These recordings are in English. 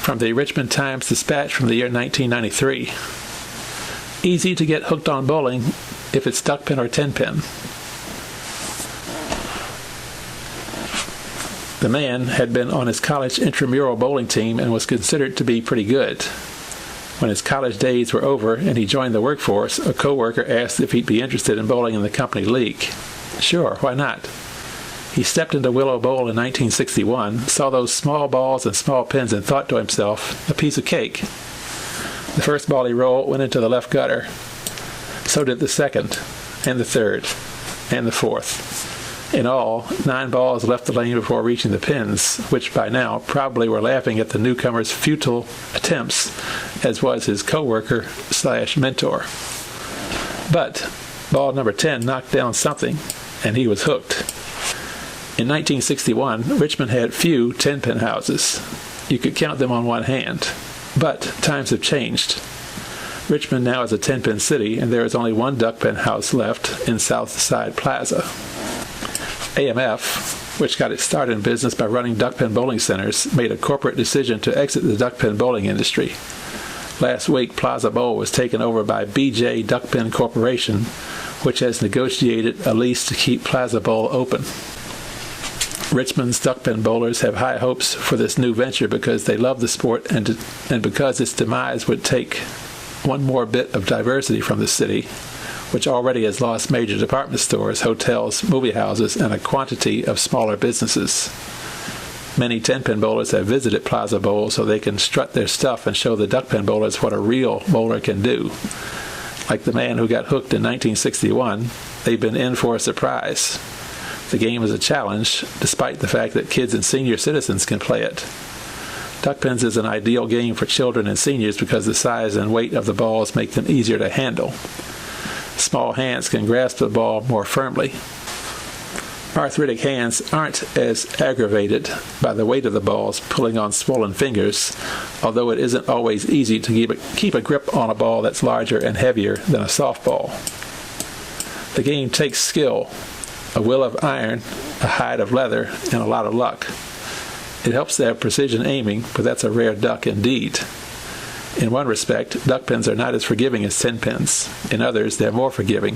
from the Richmond Times-Dispatch from the year 1993. Easy to get hooked on bowling if it's duckpin or tenpin. The man had been on his college intramural bowling team and was considered to be pretty good. When his college days were over and he joined the workforce, a coworker asked if he'd be interested in bowling in the company league. Sure, why not? He stepped into Willow Bowl in 1961, saw those small balls and small pins, and thought to himself, a piece of cake. The first ball he rolled went into the left gutter. So did the second, and the third, and the fourth. In all, 9 balls left the lane before reaching the pins, which by now probably were laughing at the newcomer's futile attempts, as was his co-worker/mentor. But ball number 10 knocked down something, and he was hooked. In 1961, Richmond had few tenpin houses. You could count them on one hand. But times have changed. Richmond now is a tenpin city, and there is only one duckpin house left in Southside Plaza. AMF, which got its start in business by running duckpin bowling centers, made a corporate decision to exit the duckpin bowling industry. Last week, Plaza Bowl was taken over by BJ Duckpin Corporation, which has negotiated a lease to keep Plaza Bowl open. Richmond's duckpin bowlers have high hopes for this new venture because they love the sport and because its demise would take one more bit of diversity from the city, which already has lost major department stores, hotels, movie houses, and a quantity of smaller businesses. Many tenpin bowlers have visited Plaza Bowl so they can strut their stuff and show the duckpin bowlers what a real bowler can do. Like the man who got hooked in 1961, they've been in for a surprise. The game is a challenge, despite the fact that kids and senior citizens can play it. Duckpins is an ideal game for children and seniors because the size and weight of the balls make them easier to handle. Small hands can grasp the ball more firmly. Arthritic hands aren't as aggravated by the weight of the balls pulling on swollen fingers, although it isn't always easy to keep a grip on a ball that's larger and heavier than a softball. The game takes skill, a will of iron, a hide of leather, and a lot of luck. It helps to have precision aiming, but that's a rare duck indeed. In one respect, duckpins are not as forgiving as tenpins. In others, they're more forgiving.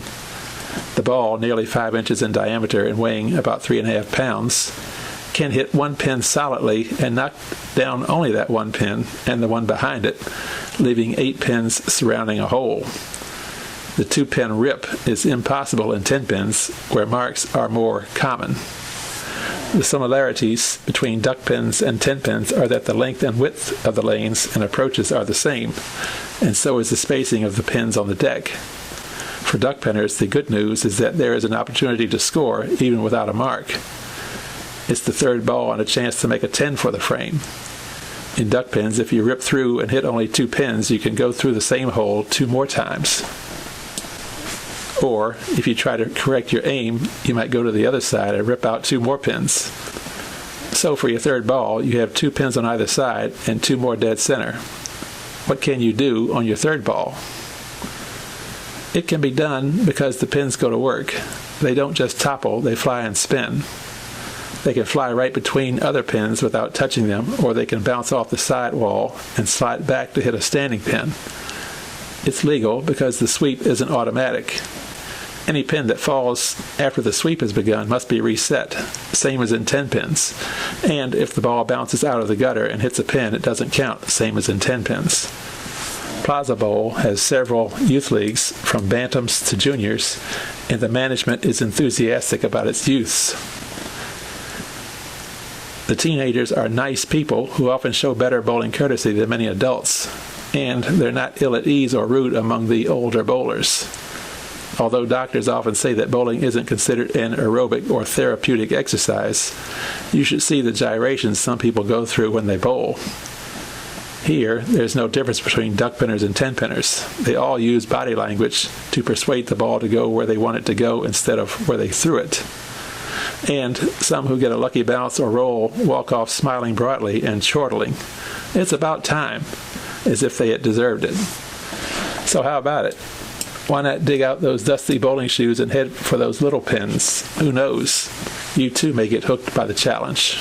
The ball, nearly 5 inches in diameter and weighing about 3.5 pounds, can hit one pin solidly and knock down only that one pin and the one behind it, leaving 8 pins surrounding a hole. The 2-pin rip is impossible in tenpins, where marks are more common. The similarities between duckpins and tenpins are that the length and width of the lanes and approaches are the same, and so is the spacing of the pins on the deck. For duckpinners, the good news is that there is an opportunity to score even without a mark. It's the third ball and a chance to make a 10 for the frame. In duckpins, if you rip through and hit only 2 pins, you can go through the same hole 2 more times. Or, if you try to correct your aim, you might go to the other side and rip out 2 more pins. So for your third ball, you have 2 pins on either side and 2 more dead center. What can you do on your third ball? It can be done because the pins go to work. They don't just topple, they fly and spin. They can fly right between other pins without touching them, or they can bounce off the side wall and slide back to hit a standing pin. It's legal because the sweep isn't automatic. Any pin that falls after the sweep has begun must be reset, same as in tenpins. And if the ball bounces out of the gutter and hits a pin, it doesn't count, same as in tenpins. Plaza Bowl has several youth leagues, from bantams to juniors, and the management is enthusiastic about its youths. The teenagers are nice people who often show better bowling courtesy than many adults, and they're not ill at ease or rude among the older bowlers. Although doctors often say that bowling isn't considered an aerobic or therapeutic exercise, you should see the gyrations some people go through when they bowl. Here, there's no difference between duckpinners and tenpinners. They all use body language to persuade the ball to go where they want it to go instead of where they threw it. And some who get a lucky bounce or roll walk off smiling broadly and chortling. It's about time, as if they had deserved it. So how about it? Why not dig out those dusty bowling shoes and head for those little pins? Who knows? You too may get hooked by the challenge.